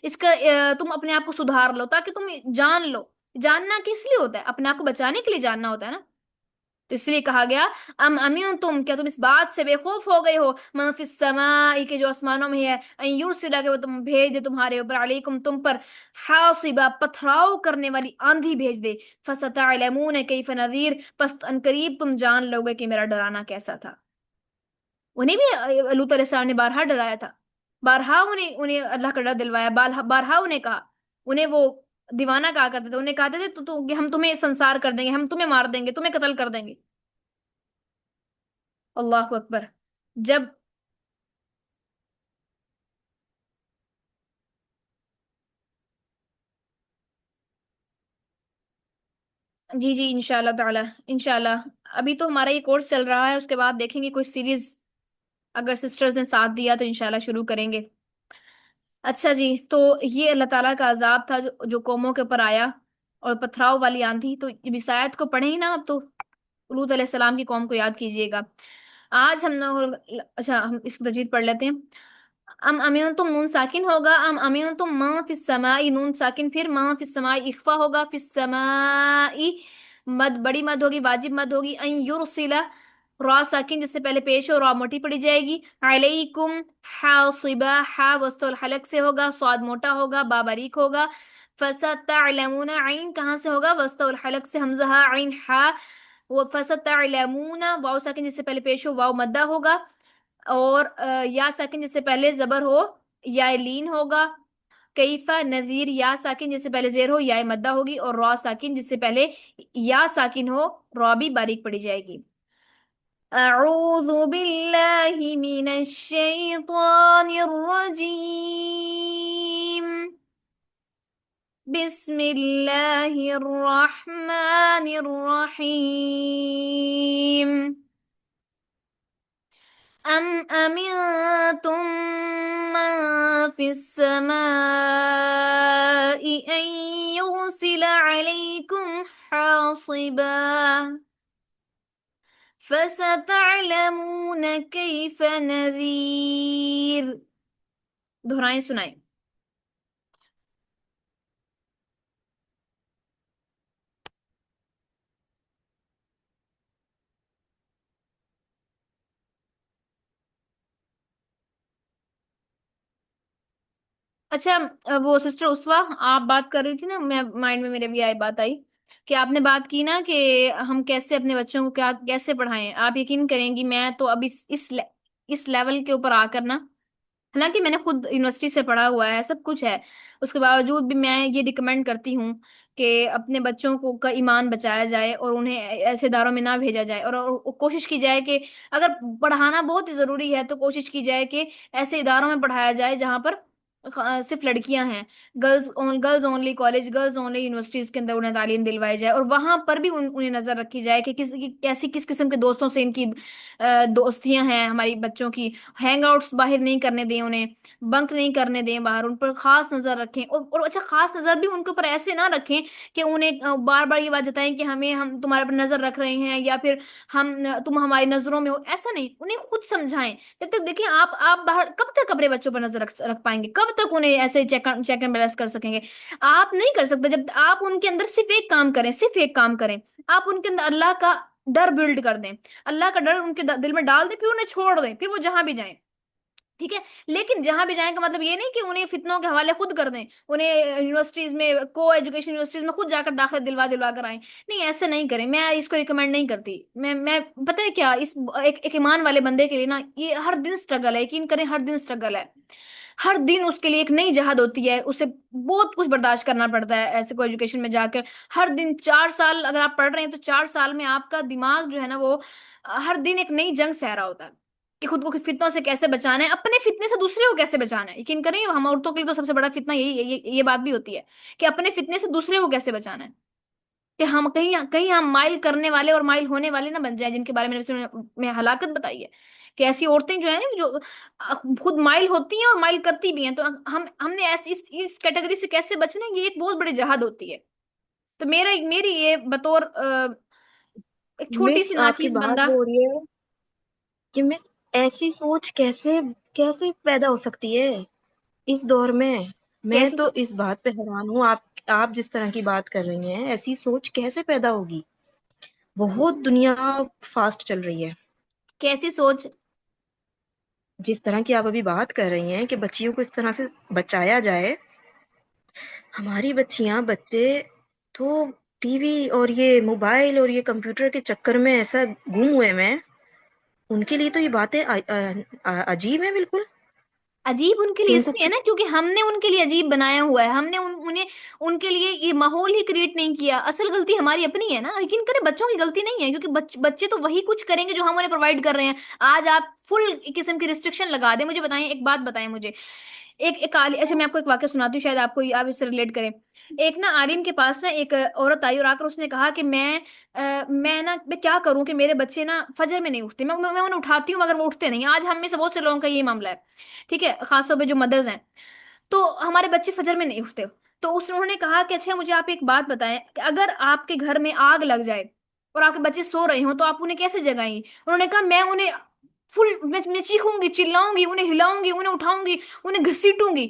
इसका तुम अपने आप को सुधार लो, ताकि तुम जान लो। जानना किस लिए होता है? अपने आप को बचाने के लिए जानना होता है ना। तो इसलिए कहा गया, अम अमीन तुम, क्या तुम इस बात से बेखौफ हो गए हो, मन फिस समाई, के जो आसमानों में है, अन युरसिला, के वो तुम भेज दे तुम्हारे ऊपर, अलैकुम तुम पर, हासिबा पथराव करने वाली आंधी भेज दे, फसतअलमून कैफ नज़ीर, बस अनकरीब तुम जान लोगे कि मेरा डराना कैसा था। उन्हें भी लूत अलैहिस्सलाम ने बारहा डराया था, बारहा उन्हें उन्हें अल्लाह का डर दिलवाया, बारहा उन्हें कहा। उन्हें वो दीवाना कहा करते थे, उन्हें कहते थे तो हम तुम्हें संसार कर देंगे, हम तुम्हें मार देंगे, तुम्हें कत्ल कर देंगे। अल्लाह अकबर। जब जी जी, इंशाल्लाह ताला, इंशाल्लाह। अभी तो हमारा ये कोर्स चल रहा है, उसके बाद देखेंगे कोई सीरीज, अगर सिस्टर्स ने साथ दिया तो इंशाल्लाह शुरू करेंगे। अच्छा जी, तो ये अल्लाह ताला का अजाब था जो कौमों के ऊपर आया, और पथराव वाली आंधी। तो जब इस आयत को पढ़े ही ना आप, तो लूत अलैहिस्सलाम की कौम को याद कीजिएगा। आज हम लोग, अच्छा हम इसकी तजवीद पढ़ लेते हैं। अम अमीन तुम, नून साकिन होगा, अम अमीन तुम, मा फिस समाई, नून साकिन, फिर मा फिस समाई, इख्फा होगा, फिस समाई मद, बड़ी मद होगी, वाजिब मद होगी। अन युरसिला, रा साकिन जिससे पहले पेश हो, रा मोटी पड़ी जाएगी। अलैकुम हासिबा, हा वस्तुल हलक से होगा, स्वाद मोटा होगा, बा बारीक होगा। फसतअलमून, आइन कहाँ से होगा? वस्तुल हलक से, हमजा हा आइन हा। वो फसतअलमून, वाव साकिन जिससे पहले पेश हो, वाव मद्दा होगा। और या साकिन जिससे पहले जबर हो, या लीन होगा। कैफा नजीर, या साकिन जिससे पहले जेर हो, या मद्दा होगी। और रॉ साकिन जिससे पहले या साकिन हो, रॉ भी बारीक पड़ी जाएगी। अऊज़ु बिल्लाहि मिनश शैतानिर रजीम, बिस्मिल्लाहिर रहमानिर रहीम। أم أمنتم من في السماء أن يرسل عليكم حاصبا، فستعلمون كيف نذير। दोहराएं सुनाएं। अच्छा, वो सिस्टर उसवा, आप बात कर रही थी ना, मैं माइंड में मेरे भी आई बात आई कि आपने बात की ना कि हम कैसे अपने बच्चों को क्या कैसे पढ़ाएं। आप यकीन करेंगी, मैं तो अब इस लेवल के ऊपर आकर ना, हालांकि मैंने खुद यूनिवर्सिटी से पढ़ा हुआ है, सब कुछ है, उसके बावजूद भी मैं ये रिकमेंड करती हूँ कि अपने बच्चों को का ईमान बचाया जाए, और उन्हें ऐसे इदारों में ना भेजा जाए। और कोशिश की जाए कि अगर पढ़ाना बहुत ही जरूरी है तो कोशिश की जाए कि ऐसे इदारों में पढ़ाया जाए जहां पर सिर्फ लड़कियां हैं, girls only college, girls only universities के अंदर उन्हें तालीम दिलवाई जाए, और वहां पर भी उन्हें नजर रखी जाए कि कैसी किस किस्म के दोस्तों से इनकी दोस्तियां हैं हमारी बच्चों की। हैंग आउट्स बाहर नहीं करने दें उन्हें, बंक नहीं करने दें बाहर, उन पर खास नजर रखें। और अच्छा, खास नजर भी उनके ऊपर ऐसे ना रखें कि उन्हें बार बार ये बात जताएं कि हम तुम्हारे पर नजर रख रहे हैं, या फिर तुम हमारी नजरों में हो, ऐसा नहीं, उन्हें खुद समझाएं। जब तक देखिए आप बाहर कब तक अपने बच्चों पर नजर रख पाएंगे, कब तक उन्हें ऐसे चेक एंड बैलेंस कर सकेंगे? आप नहीं कर सकते जब आप उनके अंदर सिर्फ एक काम करें, सिर्फ एक काम करें, आप उनके अंदर अल्लाह का डर बिल्ड कर दें, अल्लाह का डर उनके दिल में डाल दें, फिर उन्हें छोड़ दें, फिर वो जहां भी जाएं। ठीक है? लेकिन जहां भी जाएं का मतलब ये नहीं कि उन्हें फितनों के हवाले खुद कर दें, उन्हें यूनिवर्सिटीज में, को एजुकेशन यूनिवर्सिटीज में खुद जाकर दाखिला दिलवा दिलवा कर आए। नहीं, ऐसे नहीं करें, मैं इसको रिकमेंड नहीं करती। मैं पता है क्या, इस एक ईमान वाले बंदे के लिए ना ये हर दिन स्ट्रगल है, यकीन करें, हर दिन स्ट्रगल है। हर दिन उसके लिए एक नई जहाद होती है, उसे बहुत कुछ बर्दाश्त करना पड़ता है ऐसे को एजुकेशन में जाकर। हर दिन 4 साल अगर आप पढ़ रहे हैं तो 4 साल में आपका दिमाग जो है ना वो हर दिन एक नई जंग सह रहा होता है कि खुद को फितनों से कैसे बचाना है, अपने फितने से दूसरे को कैसे बचाना है। यकीन करें, हम औरतों के लिए तो सबसे बड़ा फितना यही ये बात भी होती है कि अपने फितने से दूसरे को कैसे बचाना है, कि हम कहीं कहीं हम माइल करने वाले और माइल होने वाले ना बन जाए, जिनके बारे में मैं हलाकत बताई है कि ऐसी औरतें जो हैं जो खुद माइल होती हैं और माइल करती भी हैं। तो हमने ऐसे इस कैटेगरी से कैसे बचना है, ये एक बहुत बड़ी जहाद होती है। तो मेरी ये बतौर एक छोटी मिस सी आपकी नाचीज बात बंदा। हो रही है कि मिस ऐसी सोच कैसे कैसे पैदा हो सकती है इस दौर में। मैं कैसी तो इस बात पे हैरान हूँ, आप जिस तरह की बात कर रही हैं ऐसी सोच कैसे पैदा होगी। बहुत दुनिया फास्ट चल रही है। कैसी सोच? जिस तरह की आप अभी बात कर रही हैं कि बच्चियों को इस तरह से बचाया जाए, हमारी बच्चियां बच्चे तो टीवी और ये मोबाइल और ये कंप्यूटर के चक्कर में ऐसा गुम हुए हैं। उनके लिए तो ये बातें अजीब है बिल्कुल। अजीब उनके लिए इनको इसलिए है ना क्योंकि हमने उनके लिए अजीब बनाया हुआ है, हमने उन्हें उनके लिए ये माहौल ही क्रिएट नहीं किया। असल गलती हमारी अपनी है ना, यकीन करें, बच्चों की गलती नहीं है, क्योंकि बच्चे तो वही कुछ करेंगे जो हम उन्हें प्रोवाइड कर रहे हैं। आज आप फुल किस्म की रिस्ट्रिक्शन लगा दें, मुझे बताएं, एक बात बताएं मुझे। एक अच्छा, मैं आपको एक वाक्य सुनाती हूँ, शायद आपको आप इससे रिलेट करें। एक ना आलिम के पास ना एक औरत आई और आकर उसने कहा कि मैं क्या करूं कि मेरे बच्चे ना फजर में नहीं उठते, मैं उन्हें उठाती हूँ मगर वो उठते नहीं। आज हम में से बहुत से लोगों का ये मामला है। ठीक है? खासतौर पे जो मदर्स हैं, तो हमारे बच्चे फजर में नहीं उठते। तो उन्होंने कहा कि अच्छा मुझे आप एक बात बताएं कि अगर आपके घर में आग लग जाए और आपके बच्चे सो रहे हो तो आप उन्हें कैसे जगाएंगी? उन्होंने कहा मैं उन्हें मैं चीखूंगी, चिल्लाऊंगी, उन्हें हिलाऊंगी, उन्हें उठाऊंगी, उन्हें घसीटूंगी,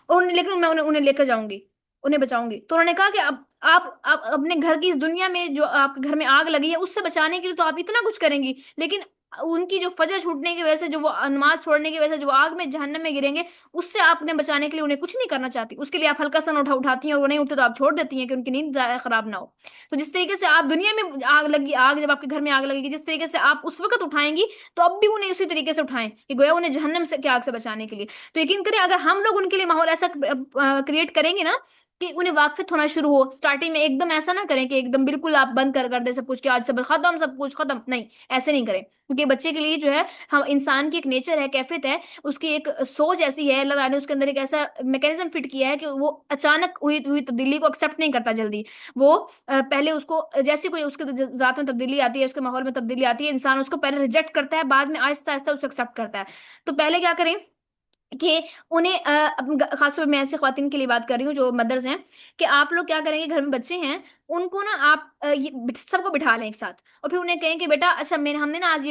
लेकिन मैं उन्हें उन्हें लेकर जाऊंगी, उन्हें बचाऊंगी। तो उन्होंने कहा कि अब आप अपने घर की इस दुनिया में जो आपके घर में आग लगी है उससे बचाने के लिए तो आप इतना कुछ करेंगी, लेकिन उनकी जो फजर छूटने की वजह से, जो वो नमाज छोड़ने की वजह से जो आग में जहन्नम में गिरेंगे, उससे आपने बचाने के लिए उन्हें कुछ नहीं करना चाहती। उसके लिए आप हल्का सा उठाती हैं और वो नहीं उठते तो आप छोड़ देती हैं कि उनकी नींद खराब ना हो। तो जिस तरीके से आप दुनिया में आग लगी, आग जब आपके घर में आग लगेगी, जिस तरीके से आप उस वक्त उठाएंगी, तो अब भी उन्हें उसी तरीके से उठाएं कि गोया उन्हें जहन्नम से की आग से बचाने के लिए। तो यकीन करें, अगर हम लोग उनके लिए माहौल ऐसा क्रिएट करेंगे ना कि उन्हें वाकफित होना शुरू हो, स्टार्टिंग में एकदम ऐसा ना करें कि एकदम बिल्कुल आप बंद कर दे सब कुछ, कि आज सब खत्म, सब कुछ खत्म, नहीं, ऐसे नहीं करें। क्योंकि बच्चे के लिए जो है, हम इंसान की एक नेचर है, कैफियत है, उसकी एक सोच ऐसी है, अल्लाह ताला ने उसके अंदर एक ऐसा मैकेनिज्म फिट किया है कि वो अचानक हुई हुई तब्दीली को एक्सेप्ट नहीं करता जल्दी। वो पहले उसको, जैसे कोई उसके जात में तब्दीली आती है, उसके माहौल में तब्दीली आती है, इंसान उसको पहले रिजेक्ट करता है, बाद में आहिस्ता आहिस्ता उसको एक्सेप्ट करता है। तो पहले क्या करें कि उन्हें खासतौर पर मैं ऐसी खवातीन के लिए बात कर रही हूँ जो मदर्स हैं, कि आप लोग क्या करेंगे, घर में बच्चे हैं, उनको ना आप सबको बिठा लें एक साथ, और फिर उन्हें कहें कि बेटा अच्छा, मैंने हमने ना आज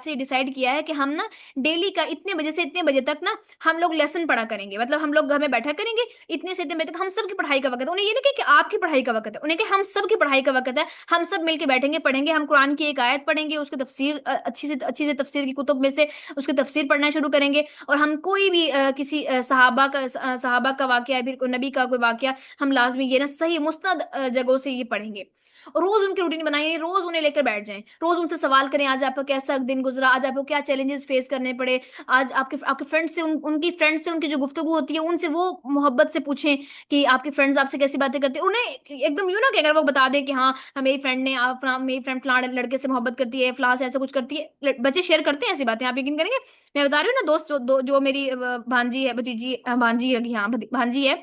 से डिसाइड किया है कि हम ना डेली का इतने बजे से इतने बजे तक ना हम लोग लेसन पढ़ा करेंगे, मतलब हम लोग घर में बैठा करेंगे इतने से इतने बजे तक, हम सब की पढ़ाई का वक्त है। उन्हें ये नहीं कहे कि आपकी पढ़ाई का वक्त है, उन्हें कहे हम सब की पढ़ाई का वक्त है, हम सब मिलके बैठेंगे, पढ़ेंगे, हम कुरान की एक आयत पढ़ेंगे, उसकी तफसीर अच्छी से तफसीर की कुतुब में से उसकी तफसीर पढ़ना शुरू करेंगे। और हम कोई भी किसी सहाबा का वाकया या फिर कोई नबी का कोई वाकया, हम लाजमी ये ना सही मुस्नद जगहों से ये पढ़ेंगे। اور روز ان کی روٹین بنائیں، یعنی روز انہیں لے کر بیٹھ جائیں، روز ان سے سوال کریں آج آپ کا کیسا دن گزرا، آج آپ کو کیا چیلنجز فیس کرنے پڑے، آج آپ کے فرینڈ سے ان کی فرینڈ سے ان کی جو گفتگو ہوتی ہے ان سے وہ محبت سے پوچھیں کہ آپ کی فرینڈز آپ سے کیسی باتیں کرتے ہیں، انہیں ایک دم یوں نہ کہ اگر وہ بتا دیں کہ ہاں میری فرینڈ نے میری فرینڈ فلاں لڑکے سے محبت کرتی ہے، فلاں سے ایسا کچھ کرتی ہے، بچے شیئر کرتے ہیں ایسی باتیں، آپ یقین کریں گے، میں بتا رہی ہوں نا دوست جو میری بھانجی ہے، بھتیجی بھانجی ہے، ہاں بھانجی ہے،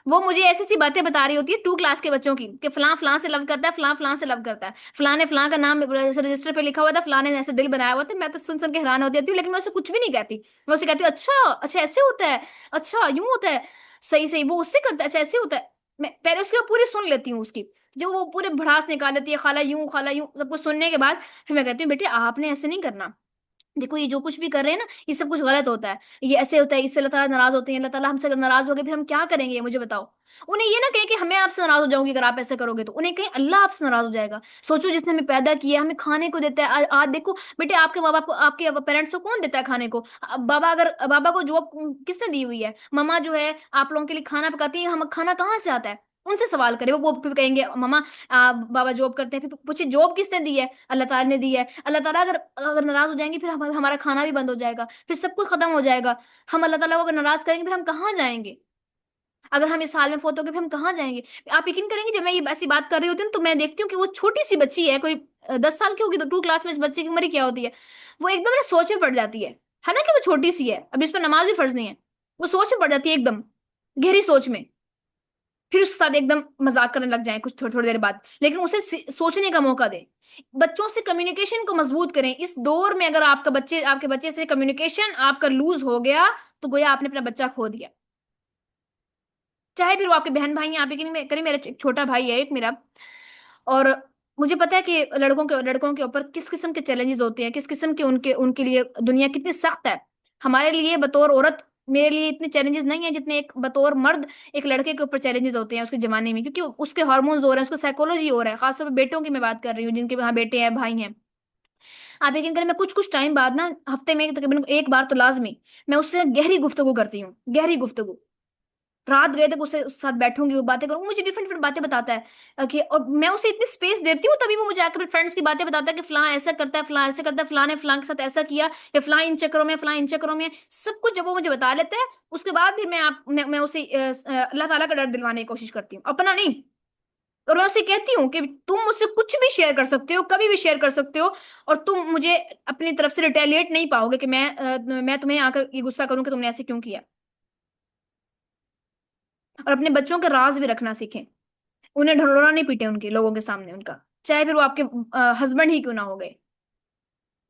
وہ مجھے ایسی سی باتیں بتا رہی ہوتی ہے 2 کلاس کے بچوں کی کہ فلاں فلاں سے لو کرتا ہے، فلاں فلاں سے لو کرتا ہے، فلاں نے فلاں کا نام رجسٹر پہ لکھا ہوا تھا، فلاں نے ایسے دل بنایا ہوا تھا، میں تو سن سن کے حیران ہو جاتی ہوں، لیکن میں اسے کچھ بھی نہیں کہتی، میں اسے کہتی ہوں اچھا اچھا ایسے ہوتا ہے، اچھا یوں ہوتا ہے، صحیح صحیح وہ اس سے کرتا ہے، اچھا ایسے ہوتا ہے، میں پہلے اس کی پوری سن لیتی ہوں اس کی، جو وہ پورے بھڑاس نکال لیتی ہے خالہ یوں سب کچھ سننے کے بعد پھر میں کہتی ہوں بیٹے آپ نے ایسے نہیں کرنا، دیکھو یہ جو کچھ بھی کر رہے ہیں نا یہ سب کچھ غلط ہوتا ہے، یہ ایسے ہوتا ہے، اس سے اللہ تعالیٰ ناراض ہوتے ہیں، اللہ تعالیٰ ہم سے اگر ناراض ہو گئے پھر ہم کیا کریں گے، مجھے بتاؤ، انہیں یہ نہ کہیں کہ ہمیں آپ سے ناراض ہو جاؤں گی اگر آپ ایسے کرو گے، تو انہیں کہیں اللہ آپ سے ناراض ہو جائے گا، سوچو جس نے ہمیں پیدا کیا ہمیں کھانے کو دیتا ہے، آج دیکھو بیٹے آپ کے ماں باپ کو آپ کے پیرنٹس کو کون دیتا ہے کھانے کو، بابا کو جاب کس نے دی ہوئی ہے، ماما جو ہے آپ لوگوں کے لیے کھانا پکاتی ہے، ہم کھانا کہاں سے آتا ہے، ان سے سوال کرے وہ پھر کہیں گے ماما بابا جاب کرتے ہیں، پھر پوچھے جاب کس نے دی ہے، اللہ تعالیٰ نے دی ہے، اللہ تعالیٰ اگر ناراض ہو جائیں گے پھر ہمارا کھانا بھی بند ہو جائے گا، پھر سب کچھ ختم ہو جائے گا، ہم اللہ تعالیٰ کو اگر ناراض کریں گے پھر ہم کہاں جائیں گے، اگر ہم اس حال میں فوت ہو گئے پھر ہم کہاں جائیں گے، آپ یقین کریں گے جب میں یہ ایسی بات کر رہی ہوتی ہوں تو میں دیکھتی ہوں کہ وہ چھوٹی سی بچی ہے، کوئی 10 سال کی ہوگی، تو 2 کلاس میں بچے کی عمر ہی کیا ہوتی ہے، وہ ایک دم نا سوچ میں پڑ جاتی ہے نا کہ وہ چھوٹی سی ہے ابھی اس پر نماز بھی فرض نہیں ہے، وہ سوچ میں پڑ جاتی ہے ایک دم گہری سوچ میں، پھر اس کے ساتھ ایک دم مذاق کرنے لگ جائیں کچھ تھوڑی دیر بعد، لیکن اسے سوچنے کا موقع دیں، بچوں سے کمیونیکیشن کو مضبوط کریں، اس دور میں اگر آپ کے بچے سے کمیونیکیشن آپ کا لوز ہو گیا تو گویا آپ نے اپنا بچہ کھو دیا، چاہے پھر وہ آپ کے بہن بھائی ہیں، آپ یقین کریں میرا ایک چھوٹا بھائی ہے ایک میرا، اور مجھے پتا ہے کہ لڑکوں کے اوپر کس قسم کے چیلنجز ہوتے ہیں، کس قسم کے ان کے لیے دنیا کتنی سخت ہے، ہمارے لیے بطور عورت میرے لیے اتنے چیلنجز نہیں ہیں جتنے ایک بطور مرد ایک لڑکے کے اوپر چیلنجز ہوتے ہیں اس کے زمانے میں، کیونکہ اس کے ہارمونز ہو رہے ہیں، اس کو سائیکولوجی ہو رہا ہے، خاص طور پہ بیٹوں کی میں بات کر رہی ہوں جن کے وہاں بیٹے ہیں بھائی ہیں، آپ یقین کریں میں کچھ ٹائم بعد نا ہفتے میں تقریباً ایک بار تو لازمی میں اس سے گہری گفتگو کرتی ہوں، گہری گفتگو، رات گئے تک اس سے ساتھ بیٹھوں گی، وہ باتیں کروں گی، مجھے ڈفرنٹ ڈفرنٹ باتیں بتاتا ہے کہ، اور میں اسے اتنی اسپیس دیتی ہوں تبھی وہ مجھے آ کے فرینڈس کی باتیں بتاتا ہے کہ فلاں ایسا کرتا ہے، فلاں ایسا کرتا ہے، فلاں نے فلاں کے ساتھ ایسا کیا، یا فلاں ان چکروں میں، فلاں ان چکروں میں، سب کچھ جب وہ مجھے بتا لیتا ہے اس کے بعد پھر میں اسے اللہ تعالیٰ کا ڈر دلوانے کی کوشش کرتی ہوں، اپنا نہیں، اور میں اسے کہتی ہوں کہ تم مجھ سے کچھ بھی شیئر کر سکتے ہو، کبھی بھی شیئر کر سکتے ہو، اور تم مجھے اپنی طرف سے ریٹیلیٹ نہیں پاؤ گے کہ میں تمہیں آ کر یہ غصہ کروں کہ تم نے ایسے کیوں کیا، اور اپنے بچوں کے راز بھی رکھنا سیکھیں، انہیں ڈھنڈورا نہیں پیٹے ان کے لوگوں کے سامنے ان کا، چاہے پھر وہ آپ کے ہسبینڈ ہی کیوں نہ ہو گئے،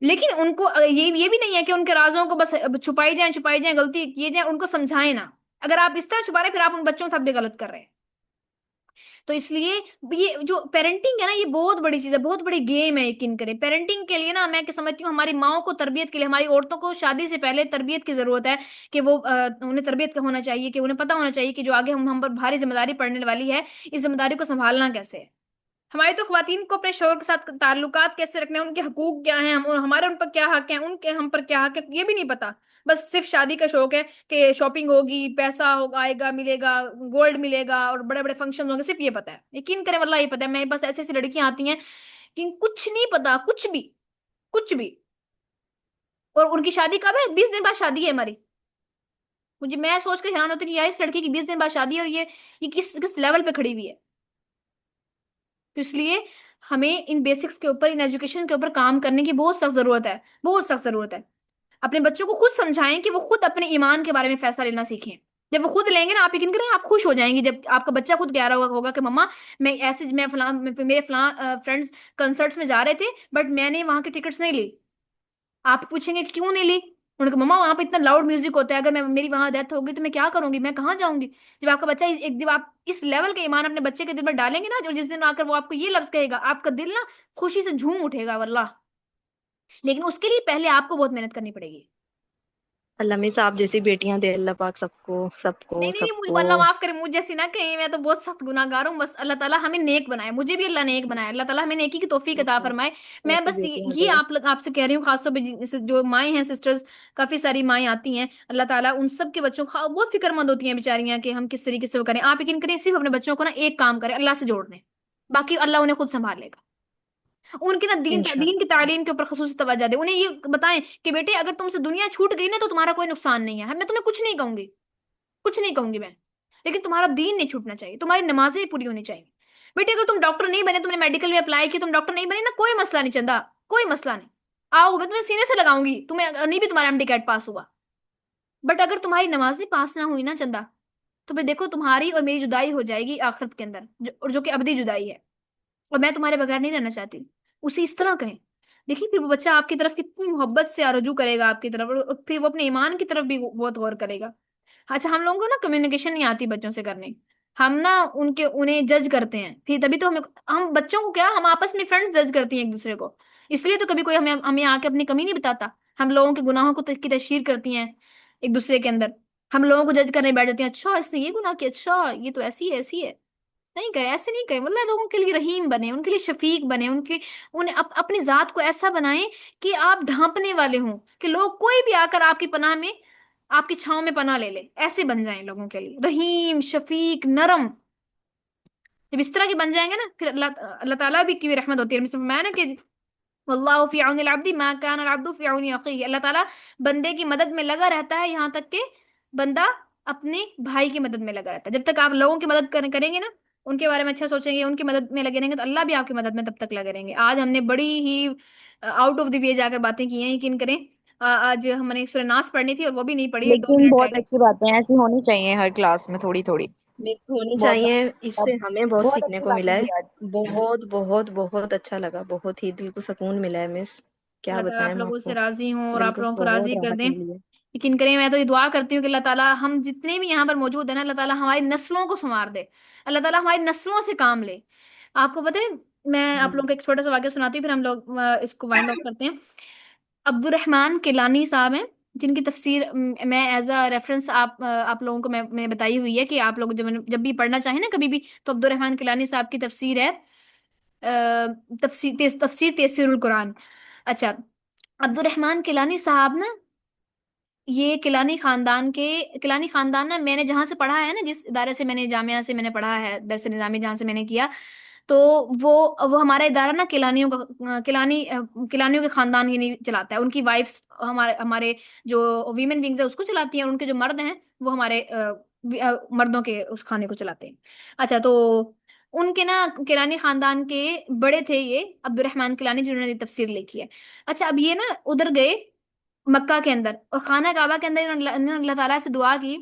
لیکن ان کو یہ بھی نہیں ہے کہ ان کے رازوں کو بس چھپائی جائیں غلطی کیے جائیں، ان کو سمجھائیں نا، اگر آپ اس طرح چھپا رہے ہیں پھر آپ ان بچوں کے ساتھ بھی غلط کر رہے ہیں، تو اس لیے یہ جو پیرنٹنگ ہے نا یہ بہت بڑی چیز ہے، بہت بڑی گیم ہے، یقین کریں پیرنٹنگ کے لیے نا میں کہ سمجھتی ہوں ہماری ماؤں کو تربیت کے لیے، ہماری عورتوں کو شادی سے پہلے تربیت کی ضرورت ہے، کہ وہ انہیں تربیت کا ہونا چاہیے، کہ انہیں پتا ہونا چاہیے کہ جو آگے ہم پر بھاری ذمہ داری پڑنے والی ہے اس ذمہ داری کو سنبھالنا کیسے ہے، ہماری تو خواتین کو اپنے شوہر کے ساتھ تعلقات کیسے رکھنے ہیں، ان کے حقوق کیا ہیں، ہمارے ان پر کیا حق ہیں، ان کے ہم پر کیا حق ہے یہ بھی نہیں پتا، بس صرف شادی کا شوق ہے کہ شاپنگ ہوگی، پیسہ ہوگا آئے گا ملے گا، گولڈ ملے گا اور بڑے بڑے فنکشن ہوں گے، صرف یہ پتا ہے، یقین کریں واللہ یہ پتا ہے، میرے پاس ایسی ایسی لڑکیاں آتی ہیں کہ کچھ نہیں پتا، کچھ بھی، کچھ بھی، اور ان کی شادی کب ہے، 20 دن بعد شادی ہے ہماری، میں سوچ کے حیران ہوتی ہوں کہ یار اس لڑکی کی 20 دن بعد شادی ہے اور یہ کس لیول پہ کھڑی ہوئی ہے، تو اس لیے ہمیں ان بیسکس کے اوپر، ان ایجوکیشن کے اوپر کام کرنے کی بہت سخت ضرورت ہے، بہت سخت ضرورت ہے، اپنے بچوں کو خود سمجھائیں کہ وہ خود اپنے ایمان کے بارے میں فیصلہ لینا سیکھیں، جب وہ خود لیں گے نا آپ یقین کریں آپ خوش ہو جائیں گے، جب آپ کا بچہ خود کہہ رہا ہوگا کہ مما میں فلاں میرے فلاں فرینڈس کنسرٹس میں جا رہے تھے بٹ میں نے وہاں کی ٹکٹس نہیں لی، آپ پوچھیں گے کہ کیوں نہیں لی، انہوں نے کہا مما وہاں پہ اتنا لاؤڈ میوزک ہوتا ہے، اگر میری وہاں ڈیتھ ہوگی تو میں کیا کروں گی، میں کہاں جاؤں گی، جب آپ کا بچہ ایک دن آپ اس لیول کا ایمان اپنے بچے کے دل میں ڈالیں گے نا، جو جس دن آ کر وہ آپ کو یہ لفظ کہے گا آپ کا دل نا خوشی سے جھوم اٹھے گا واللہ، لیکن اس کے لیے پہلے آپ کو بہت محنت کرنی پڑے گی، اللہ میں صاحب جیسی بیٹیاں دے اللہ پاک سب کو، سب کو، نہیں نہیں سب نہیں کو۔ مجھے اللہ معاف کرے، مجھ جیسی نہ کہیں، میں تو بہت سخت گناہ گار ہوں، بس اللہ تعالیٰ ہمیں نیک بنائے، مجھے بھی اللہ نیک بنائے، اللہ تعالیٰ ہمیں نیکی کی توفیق عطا فرمائے، میں ایسی بس بیٹیاں یہ دے۔ آپ سے کہہ رہی ہوں، خاص طور پہ جو مائیں ہیں سسٹرز، کافی ساری مائیں آتی ہیں، اللہ تعالیٰ ان سب کے بچوں کو بہت فکر مند ہوتی ہیں بیچاریاں کہ ہم کس طریقے سے وہ کریں، آپ یقین کریں صرف اپنے بچوں کو نا ایک کام کریں، اللہ سے جوڑ دیں، बाकी अल्लाह उन्हें खुद संभाल लेगा। उनकी ना दीन की इंशाल्लाह। तालीम के ऊपर खसूसी तवज्जो दे, उन्हें ये बताएं कि बेटे अगर तुमसे दुनिया छूट गई ना तो तुम्हारा कोई नुकसान नहीं है, मैं तुम्हें कुछ नहीं कहूंगी, कुछ नहीं कहूंगी मैं, लेकिन तुम्हारा दीन नहीं छूटना चाहिए, तुम्हारी नमाजें पूरी होनी चाहिए। बेटे अगर तुम डॉक्टर नहीं बने, तुमने मेडिकल में अप्लाई किया, तुम डॉक्टर नहीं बने ना, कोई मसला नहीं, चंदा कोई मसला नहीं, आओ मैं तुम्हें सीने से लगाऊंगी, तुम्हें नहीं भी तुम्हारा एमडी कैट पास हुआ, बट अगर तुम्हारी नमाजें पास ना हुई ना चंदा, तो फिर देखो तुम्हारी और मेरी जुदाई हो जाएगी आखिरत के अंदर, जो कि अबदी जुदाई है, और मैं तुम्हारे बगैर नहीं रहना चाहती। उसे इस तरह कहें। देखिए फिर वो बच्चा आपकी तरफ कितनी मोहब्बत से आरजू करेगा आपकी तरफ, और फिर वो अपने ईमान की तरफ भी बहुत गौर करेगा। अच्छा हम लोगों को ना कम्युनिकेशन नहीं आती बच्चों से करने, हम ना उनके उन्हें जज करते हैं, फिर तभी तो हमें, हम बच्चों को क्या, हम आपस में फ्रेंड्स जज करती हैं एक दूसरे को, इसलिए तो कभी कोई हमें हमें आके अपनी कमी नहीं बताता, हम लोगों के गुनाहों को की तशहीर करती हैं एक दूसरे के अंदर, हम लोगों को जज करने बैठ जाती हैं, अच्छा इसने ये गुनाह किया, अच्छा ये तो ऐसी है। नहीं करे, ऐसे नहीं करे, मतलब लोगों के लिए रहीम बने, उनके लिए शफीक बने, उनके उन्हें अपनी जात को ऐसा बनाएं कि आप ढांपने वाले हों, कि लोग कोई भी आकर आपकी पनाह में, आपकी छांव में पनाह ले ले, ऐसे बन जाएं लोगों के लिए रहीम शफीक नरम। जब इस तरह के बन जाएंगे ना, फिर अल्लाह अल्लाह ताला भी की भी रहमत होती है, मिसल मैं ना कि वल्लाहु फी औनिल अब्दी मा कान अल अब्दु फी औनि अखीही, अल्लाह ताला बंदे की मदद में लगा रहता है यहाँ तक कि बंदा अपने भाई की मदद में लगा रहता है। जब तक आप लोगों की मदद करेंगे ना, उनके बारे में अच्छा सोचेंगे, उनकी मदद में लगे रहेंगे, तो अल्लाह भी आपकी मदद में तब तक लगे रहेंगे। आज हमने बड़ी ही आउट ऑफ द वे जाकर बातें की हैं, यकीन करें। आज हमने सूरह नास पढ़नी थी और वो भी नहीं पढ़ी, दो लेकिन मिनट रह बहुत गए। अच्छी बातें हैं, ऐसी होनी चाहिए हर क्लास में थोड़ी थोड़ी। मिक्स होनी बहुत चाहिए, इससे अब हमें बहुत बहुत सीखने अच्छी को मिला बातें है। की आज। बहुत बहुत बहुत अच्छा लगा, बहुत ही दिल को सुकून मिला है मिस, क्या अल्लाह ताला बताएं आप हम लोगों से आपको। राजी हों और दिल आप को लोगों को बहुत राजी कर राहत दें। मिली है। यकीन करें मैं तो ये दुआ करती हूँ कि अल्लाह ताला हम जितने भी यहाँ पर मौजूद हैं ना, अल्लाह ताला हमारी नस्लों को संवार दे, अल्लाह ताला हमारी नस्लों से काम ले। आपको पता है, मैं आप लोगों को एक छोटा सा वाक्य सुनाती हूँ, फिर हम लोग इसको वाइंड ऑफ करते हैं। अब्दुर्रहमान किलानी साहब हैं, जिनकी तफसीर मैं एज अ रेफरेंस आप लोगों को मैंने बताई हुई है कि आप लोग जब भी पढ़ना चाहें ना कभी भी, तो अब्दुर्रहमान किलानी साहब की तफसीर है तफसीर तफसीरुल कुरान। अच्छा, अब्दुर्रहमान किलानी साहब ना, ये किलानी खानदान ना, मैंने जहां से पढ़ा है ना, जिस इदारे से मैंने जामिया से मैंने पढ़ा है, दरस निजामी जहां से मैंने किया, तो वो वो हमारा इदारा ना किलानियों का किलानियों के खानदान ये नहीं चलाता है, उनकी वाइफ्स हमारे हमारे जो वीमेन विंग्स है उसको चलाती हैं, और उनके जो मर्द हैं वो हमारे मर्दों के उस खाने को चलाते हैं। अच्छा तो उनके ना किलानी खानदान के बड़े थे ये अब्दुर्रहमान किलानी, जिन्होंने ये तफसीर लिखी है। अच्छा अब ये ना उधर गए मक्का के अंदर, और खाना काबा के अंदर इन्होंने अल्लाह ताला से दुआ की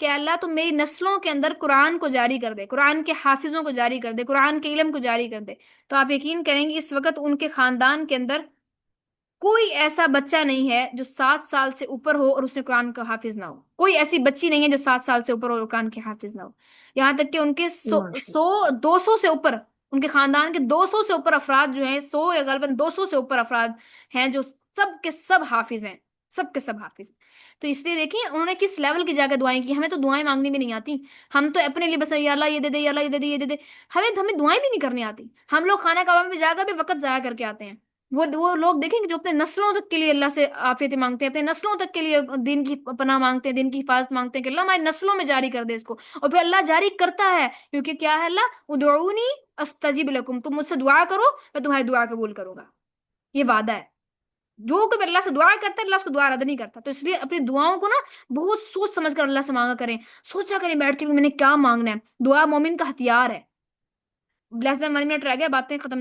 कि अल्लाह तुम मेरी नस्लों के अंदर कुरान को जारी कर दे, कुरान के हाफिजों को जारी कर दे, कुरान के इल्म को जारी कर दे। तो आप यकीन करेंगे इस वक्त उनके खानदान के अंदर कोई ऐसा बच्चा नहीं है जो 7 साल से ऊपर हो और उसने कुरान का हाफिज ना हो, कोई ऐसी बच्ची नहीं है जो 7 साल से ऊपर हो और कुरान के हाफिज ना हो। यहाँ तक कि उनके माशाल्लाह। 200 से ऊपर, उनके खानदान के 200 से ऊपर अफराद जो हैं, 100 या गलबन 200 से ऊपर अफराद हैं जो सब के सब हाफिज हैं, सब के सब हाफिज। तो इसलिए देखिए उन्होंने किस लेवल की जाकर दुआएं की। हमें तो दुआएं मांगनी भी नहीं आती, हम तो अपने लिए बस या अल्लाह ये दे दे, या अल्लाह ये दे दे, ये दे दे। हमें दुआएं भी नहीं करनी आती, हम लोग खाना काबा में जाकर भी वक्त जाया करके आते हैं। वो लोग देखेंगे जो अपने नस्लों तक के लिए अल्लाह से आफियत मांगते हैं, अपने नस्लों तक के लिए दिन की पनाह मांगते हैं, दिन की हिफाजत मांगते हैं कि अल्लाह हमारी नस्लों में जारी कर दे इसको। और फिर अल्लाह जारी करता है, क्योंकि क्या है, अल्लाह उदऊनी अस्तजिब लकुम, तुम मुझसे दुआ करो मैं तुम्हारी दुआ कबूल करूंगा, ये वादा है। जो कभी अल्लाह से दुआ करता है अल्लाह उसको दुआ रद्द नहीं करता। तो इसलिए अपनी दुआओं को ना बहुत सोच समझ कर अल्लाह से मांगा करें, सोचा करें बैठ के भी मैंने क्या मांगना है। दुआ मोमिन का हथियार है। लेस देन 1 मिनट रह गया, बातें खत्म नहीं।